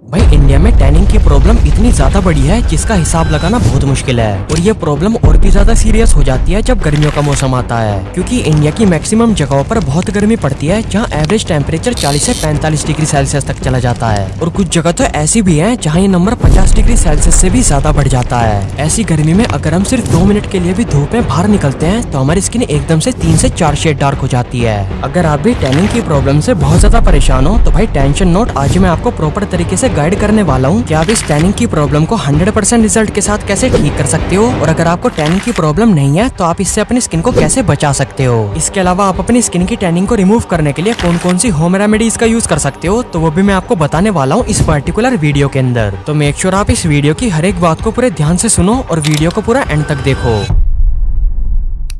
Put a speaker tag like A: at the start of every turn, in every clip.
A: भाई इंडिया में टैनिंग की प्रॉब्लम इतनी ज्यादा बड़ी है जिसका हिसाब लगाना बहुत मुश्किल है और ये प्रॉब्लम और भी ज्यादा सीरियस हो जाती है जब गर्मियों का मौसम आता है, क्योंकि इंडिया की मैक्सिमम जगहों पर बहुत गर्मी पड़ती है जहाँ एवरेज टेम्परेचर 40 से 45 डिग्री सेल्सियस तक चला जाता है और कुछ जगह तो ऐसी भी है जहाँ ये नंबर 50 डिग्री सेल्सियस से भी ज्यादा बढ़ जाता है। ऐसी गर्मी में अगर हम सिर्फ 2 मिनट के लिए भी धूप में बाहर निकलते हैं तो हमारी स्किन एकदम से 3 से 4 शेड डार्क हो जाती है। अगर आप भी टैनिंग की प्रॉब्लम से बहुत ज्यादा परेशान हो तो भाई टेंशन नोट, आज मैं आपको प्रॉपर तरीके से गाइड करने वाला हूँ कि आप इस टैनिंग की प्रॉब्लम को 100% रिजल्ट के साथ कैसे ठीक कर सकते हो और अगर आपको टैनिंग की प्रॉब्लम नहीं है तो आप इससे अपनी स्किन को कैसे बचा सकते हो। इसके अलावा आप अपनी स्किन की टैनिंग को रिमूव करने के लिए कौन कौन सी होम रेमेडीज का यूज कर सकते हो तो वो भी मैं आपको बताने वाला हूँ इस पर्टिकुलर वीडियो के अंदर। तो मेक श्योर आप इस वीडियो की हर एक बात को पूरे ध्यान से सुनो और वीडियो को पूरा एंड तक देखो।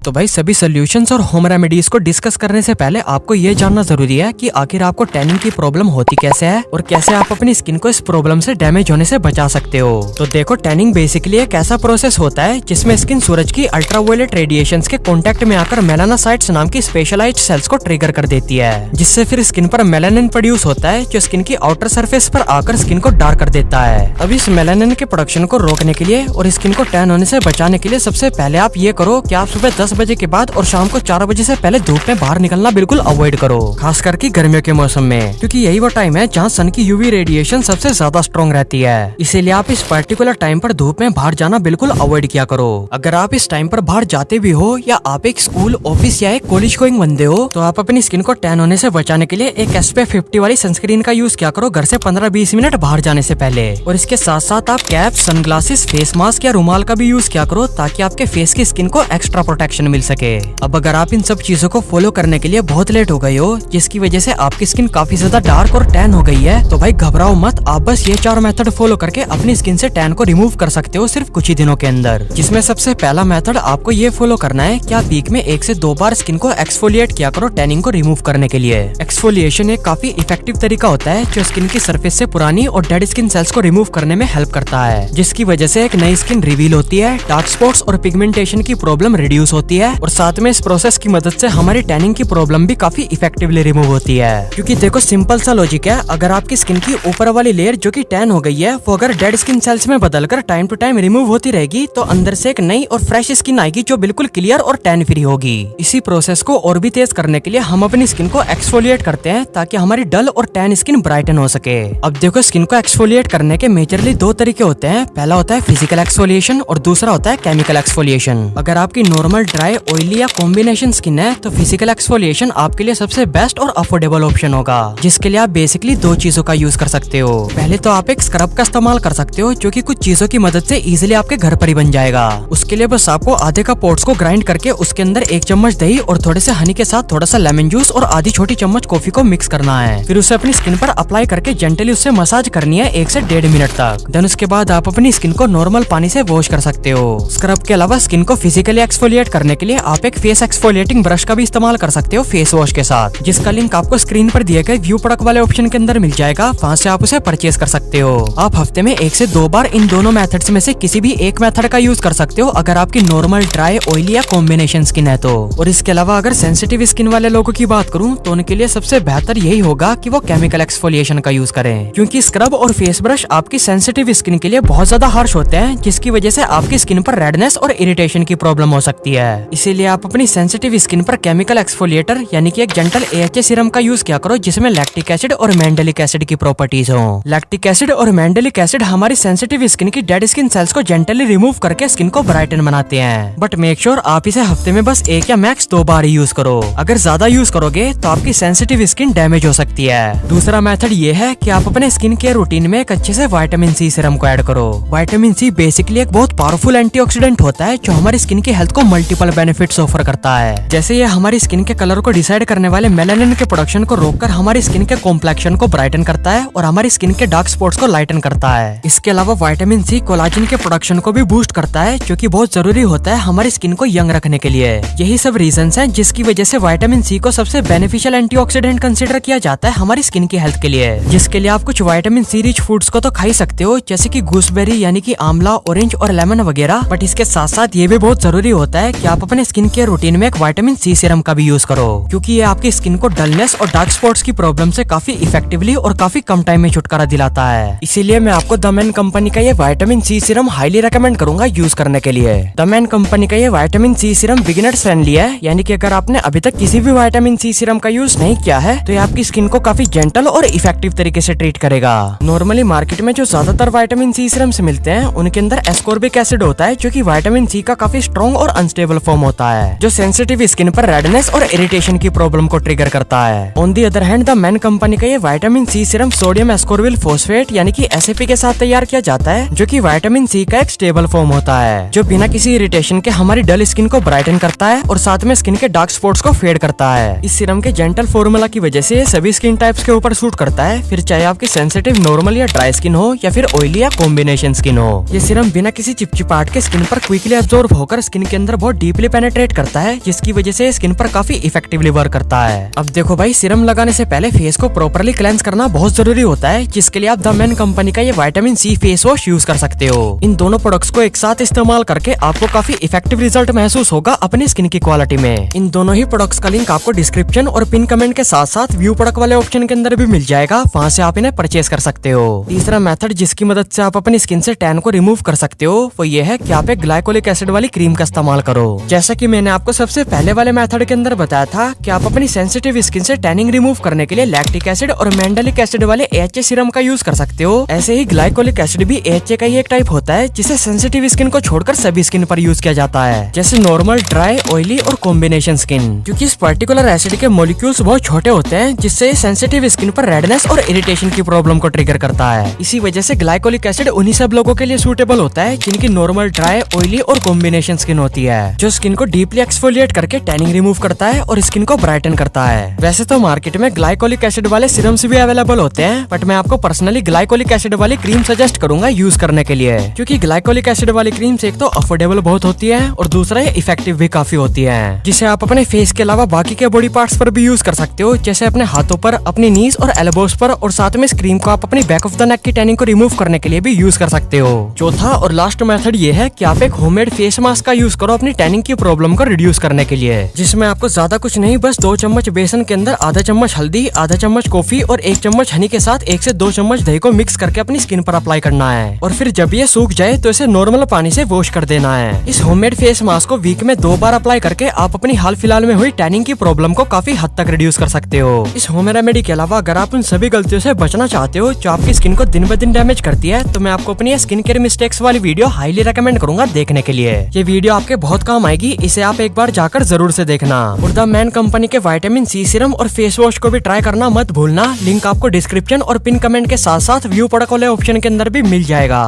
A: तो भाई सभी सोल्यूशंस और होम रेमेडीज को डिस्कस करने से पहले आपको ये जानना जरूरी है कि आखिर आपको टैनिंग की प्रॉब्लम होती कैसे है और कैसे आप अपनी स्किन को इस प्रॉब्लम से डैमेज होने से बचा सकते हो। तो देखो, टैनिंग बेसिकली एक ऐसा प्रोसेस होता है जिसमें स्किन सूरज की अल्ट्रावायलेट रेडिएशंस के कांटेक्ट में आकर मेलानोसाइट्स नाम की स्पेशलाइज्ड सेल्स को ट्रिगर कर देती है, जिससे फिर स्किन पर मेलानिन प्रोड्यूस होता है जो स्किन की आउटर सरफेस पर आकर स्किन को डार्क कर देता है। अब इस मेलानिन के प्रोडक्शन को रोकने के लिए और स्किन को टैन होने से बचाने के लिए सबसे पहले आप ये करो कि आप सुबह 10 बजे के बाद और शाम को 4 बजे से पहले धूप में बाहर निकलना बिल्कुल अवॉइड करो, खास करके गर्मियों के मौसम में, क्योंकि यही वो टाइम है जहाँ सन की यूवी रेडिएशन सबसे ज्यादा स्ट्रॉन्ग रहती है। इसीलिए आप इस पर्टिकुलर टाइम पर धूप में बाहर जाना बिल्कुल अवॉइड किया करो। अगर आप इस टाइम पर बाहर जाते भी हो या आप एक स्कूल, ऑफिस या एक कॉलेज गोइंग बंदे हो तो आप अपनी स्किन को टैन होने से बचाने के लिए एक SPF 50 वाली सनस्क्रीन का यूज किया करो घर से 15-20 मिनट बाहर जाने से पहले। और इसके साथ साथ आप कैप, सनग्लासेस, फेस मास्क या रुमाल का भी यूज किया करो ताकि आपके फेस की स्किन को एक्स्ट्रा प्रोटेक्शन मिल सके। अब अगर आप इन सब चीजों को फॉलो करने के लिए बहुत लेट हो गए हो जिसकी वजह से आपकी स्किन काफी ज्यादा डार्क और टैन हो गई है तो भाई घबराओ मत, आप बस ये 4 मेथड फॉलो करके अपनी स्किन से टैन को रिमूव कर सकते हो सिर्फ कुछ ही दिनों के अंदर। जिसमें सबसे पहला मेथड आपको ये फॉलो करना है कि आप वीक में 1 से 2 बार स्किन को एक्सफोलिएट किया करो टैनिंग को रिमूव करने के लिए। एक्सफोलिएशन एक काफी इफेक्टिव तरीका होता है जो स्किन की सरफेस से पुरानी और डेड स्किन सेल्स को रिमूव करने में हेल्प करता है, जिसकी वजह से एक नई स्किन रिवील होती है, डार्क स्पॉट्स और पिगमेंटेशन की प्रॉब्लम रिड्यूस होती है और साथ में इस प्रोसेस की मदद से हमारी टैनिंग की प्रॉब्लम भी काफी इफेक्टिवली रिमूव होती है। क्योंकि देखो, सिंपल सा लॉजिक है, अगर आपकी स्किन की ऊपर वाली लेयर जो कि टैन हो गई है वो अगर डेड स्किन सेल्स में बदलकर टाइम टू टाइम रिमूव होती रहेगी तो अंदर से एक नई और फ्रेश स्किन आएगी जो बिल्कुल क्लियर और टैन फ्री होगी। इसी प्रोसेस को और भी तेज करने के लिए हम अपनी स्किन को एक्सफोलिएट करते हैं ताकि हमारी डल और टैन स्किन ब्राइटन हो सके। अब देखो, स्किन को एक्सफोलिएट करने के मेजरली 2 तरीके होते हैं। पहला होता है फिजिकल एक्सफोलिएशन और दूसरा होता है केमिकल एक्सफोलिएशन। अगर आपकी नॉर्मल, ड्राई, ऑयली या कॉम्बिनेशन स्किन है तो फिजिकल एक्सफोलिएशन आपके लिए सबसे बेस्ट और अफोर्डेबल ऑप्शन होगा, जिसके लिए आप बेसिकली 2 चीजों का यूज कर सकते हो। पहले तो आप एक स्क्रब का इस्तेमाल कर सकते हो जो कि कुछ चीजों की मदद से इजीली आपके घर पर ही बन जाएगा। उसके लिए बस आपको आधे कप ओट्स को ग्राइंड करके उसके अंदर 1 चम्मच दही और थोड़े से हनी के साथ थोड़ा सा लेमन जूस और आधी छोटी चम्मच कॉफी को मिक्स करना है। फिर उसे अपनी स्किन पर अप्लाई करके जेंटली उससे मसाज करनी है 1 से 1.5 मिनट तक। देन उसके बाद आप अपनी स्किन को नॉर्मल पानी से वॉश कर सकते हो। स्क्रब के अलावा स्किन को फिजिकली एक्सफोलिएट करने के लिए आप एक फेस एक्सफोलिएटिंग ब्रश का भी इस्तेमाल कर सकते हो फेस वॉश के साथ, जिसका लिंक आपको स्क्रीन पर दिए गए व्यू प्रोडक्ट वाले ऑप्शन के अंदर मिल जाएगा, वहाँ से आप उसे परचेज कर सकते हो। आप हफ्ते में 1 से 2 बार इन दोनों मेथड्स में से किसी भी एक मेथड का यूज कर सकते हो अगर आपकी नॉर्मल, ड्राई, ऑयली या कॉम्बिनेशन स्किन है तो। और इसके अलावा अगर सेंसिटिव स्किन वाले लोगों की बात करूँ तो उनके लिए सबसे बेहतर यही होगा कि वो केमिकल एक्सफोलिएशन का यूज करें, क्योंकि स्क्रब और फेस ब्रश आपकी सेंसिटिव स्किन के लिए बहुत ज्यादा हार्श होते हैं, जिसकी वजह से आपकी स्किन पर रेडनेस और इरिटेशन की प्रॉब्लम हो सकती है। इसीलिए आप अपनी सेंसिटिव स्किन पर केमिकल एक्सफोलिएटर यानी कि एक जेंटल AHA सीरम का यूज किया करो जिसमें लैक्टिक एसिड और मैंडेलिक एसिड की प्रॉपर्टीज हो। लैक्टिक एसिड और मैंडेलिक एसिड हमारी सेंसिटिव स्किन की डेड स्किन सेल्स को जेंटली रिमूव करके स्किन को ब्राइटन बनाते हैं। बट मेक श्योर आप इसे हफ्ते में बस 1 या मैक्स 2 बार ही यूज करो। अगर ज्यादा यूज करोगे तो आपकी सेंसिटिव स्किन डैमेज हो सकती है। दूसरा मेथड ये है कि आप अपने स्किन केयर रूटीन में एक अच्छे से विटामिन C सीरम को ऐड करो। विटामिन C बेसिकली एक बहुत पावरफुल एंटीऑक्सीडेंट होता है जो हमारी स्किन की हेल्थ को मल्टीपल बेनिफिट्स ऑफर करता है। जैसे ये हमारी स्किन के कलर को डिसाइड करने वाले मेलानिन के प्रोडक्शन को रोककर हमारी स्किन के कॉम्प्लेक्शन को ब्राइटन करता है और हमारी स्किन के डार्क स्पॉट्स को लाइटन करता है। इसके अलावा विटामिन C कोलाजन के प्रोडक्शन को भी बूस्ट करता है जो कि बहुत जरूरी होता है हमारी स्किन को यंग रखने के लिए। यही सब रीजंस हैं जिसकी वजह से विटामिन C को सबसे बेनिफिशियल एंटीऑक्सीडेंट कंसीडर किया जाता है हमारी स्किन की हेल्थ के लिए। जिसके लिए आप कुछ विटामिन C रिच फूड्स को तो खा ही सकते हो जैसे कि गूसबेरी यानी कि आंवला, ऑरेंज और लेमन वगैरह, बट इसके साथ साथ ये भी बहुत जरूरी होता है कि आप आप अपने स्किन केयर रूटीन में एक विटामिन सी सीरम का भी यूज करो, क्योंकि ये आपकी स्किन को डलनेस और डार्क स्पॉट्स की प्रॉब्लम से काफी इफेक्टिवली और काफी कम टाइम में छुटकारा दिलाता है। इसीलिए मैं आपको द मैन कंपनी का ये vitamin C serum highly recommend करूंगा यूज करने के लिए। द मैन कंपनी का ये vitamin C serum beginners friendly है, यानी कि अगर आपने अभी तक किसी भी विटामिन सी सीरम का यूज नहीं किया है तो ये आपकी स्किन को काफी जेंटल और इफेक्टिव तरीके से ट्रीट करेगा। नॉर्मली मार्केट में जो ज्यादातर विटामिन सी सीरम्स मिलते हैं उनके अंदर एस्कॉर्बिक एसिड होता है, जो कि विटामिन सी का काफी स्ट्रॉन्ग और अनस्टेबल फॉर्म होता है, जो सेंसिटिव स्किन पर रेडनेस और इरिटेशन की प्रॉब्लम को ट्रिगर करता है। On the other hand the man company का ये vitamin C serum sodium ascorbyl phosphate यानी कि एसएपी के साथ तैयार किया जाता है, जो कि विटामिन सी का एक स्टेबल फॉर्म होता है, जो बिना किसी इरिटेशन के हमारी डल स्किन को ब्राइटन करता है और साथ में स्किन के डार्क स्पॉट्स को फेड करता है। इस सीरम के जेंटल फॉर्मूला की वजह से सभी स्किन टाइप्स के ऊपर सूट करता है, फिर चाहे आपकी सेंसिटिव नॉर्मल या ड्राई स्किन हो या फिर ऑयली या कॉम्बिनेशन स्किन हो। ये सीरम बिना किसी चिपचिपाहट के स्किन पर क्विकली एब्जॉर्ब होकर स्किन के अंदर बहुत डीपली पेनिट्रेट करता है, जिसकी वजह से स्किन पर काफी इफेक्टिवली वर्क करता है। अब देखो भाई, सीरम लगाने से पहले फेस को प्रॉपर्ली क्लेंस करना बहुत जरूरी होता है, जिसके लिए आप द मैन कंपनी का ये vitamin C face wash use कर सकते हो। इन दोनों प्रोडक्ट्स को एक साथ इस्तेमाल करके आपको काफी इफेक्टिव रिजल्ट महसूस होगा अपनी स्किन की क्वालिटी में। इन दोनों ही प्रोडक्ट्स का लिंक आपको डिस्क्रिप्शन और पिन कमेंट के साथ साथ व्यू प्रोडक्ट वाले ऑप्शन के अंदर भी मिल जाएगा, वहाँ से आप इन्हें परचेज कर सकते हो। तीसरा मेथड जिसकी मदद से आप अपनी स्किन से टैन को रिमूव कर सकते हो वो ये है कि आप एक ग्लाइकोलिक एसिड वाली क्रीम का इस्तेमाल करो। जैसा कि मैंने आपको सबसे पहले वाले मेथड के अंदर बताया था कि आप अपनी सेंसिटिव स्किन से टैनिंग रिमूव करने के लिए लैक्टिक एसिड और मैंडेलिक एसिड वाले AHA सीरम का यूज कर सकते हो। ऐसे ही ग्लाइकोलिक एसिड भी AHA का ही एक टाइप होता है, जिसे सेंसिटिव स्किन को छोड़कर सभी स्किन पर यूज किया जाता है, जैसे नॉर्मल, ड्राई, ऑयली और कॉम्बिनेशन स्किन। क्योंकि इस पर्टिकुलर एसिड के मॉलिक्यूल्स बहुत छोटे होते हैं, जिससे सेंसिटिव स्किन पर रेडनेस और इरिटेशन की प्रॉब्लम को ट्रिगर करता है। इसी वजह से ग्लाइकोलिक एसिड उन्हीं सब लोगों के लिए सूटेबल होता है जिनकी नॉर्मल, ड्राई, ऑयली और कॉम्बिनेशन स्किन होती है, जो स्किन को डीपली एक्सफोलिएट करके टैनिंग रिमूव करता है और स्किन को ब्राइटन करता है। वैसे तो मार्केट में ग्लाइकोलिक एसिड वाले सीरम्स भी अवेलेबल होते हैं, बट मैं आपको पर्सनली ग्लाइकोलिक एसिड वाली क्रीम सजेस्ट करूंगा यूज करने के लिए, क्योंकि ग्लाइकोलिक एसिड वाली क्रीम से एक तो अफोर्डेबल बहुत होती है और दूसरा ये इफेक्टिव भी काफी होती है, जिसे आप अपने फेस के अलावा बाकी के बॉडी पार्ट्स पर भी यूज कर सकते हो, जैसे अपने हाथों पर, अपनी नीज और एल्बोस पर, और साथ में इस क्रीम को आप अपनी बैक ऑफ द नेक की टैनिंग को रिमूव करने के लिए भी यूज कर सकते हो। चौथा और लास्ट मेथड ये है कि आप एक होममेड फेस मास्क का यूज करो अपनी टैनिंग की प्रॉब्लम को रिड्यूस करने के लिए, जिसमें आपको ज्यादा कुछ नहीं, बस 2 चम्मच बेसन के अंदर आधा चम्मच हल्दी, आधा चम्मच कॉफी और 1 चम्मच हनी के साथ 1 से 2 चम्मच दही को मिक्स करके अपनी स्किन पर अप्लाई करना है, और फिर जब ये सूख जाए तो इसे नॉर्मल पानी से वॉश कर देना है। इस होममेड फेस मास्क को वीक में 2 बार अप्लाई करके आप अपनी हाल फिलहाल में हुई टैनिंग की प्रॉब्लम को काफी हद तक रिड्यूस कर सकते हो। इस होम रेमेडी के अलावा अगर आप उन सभी गलतियों से बचना चाहते हो जो आपकी स्किन को दिन ब दिन डैमेज करती है, तो मैं आपको अपनी स्किन केयर मिस्टेक्स वाली वीडियो हाईली रेकमेंड करूंगा देखने के लिए। ये वीडियो आपके बहुत काम आएगी, इसे आप एक बार जाकर जरूर से देखना। और द मैन कंपनी के विटामिन सी सीरम और फेस वॉश को भी ट्राई करना मत भूलना, लिंक आपको डिस्क्रिप्शन और पिन कमेंट के साथ साथ व्यू प्रोडक्ट वाले ऑप्शन के अंदर भी मिल जाएगा।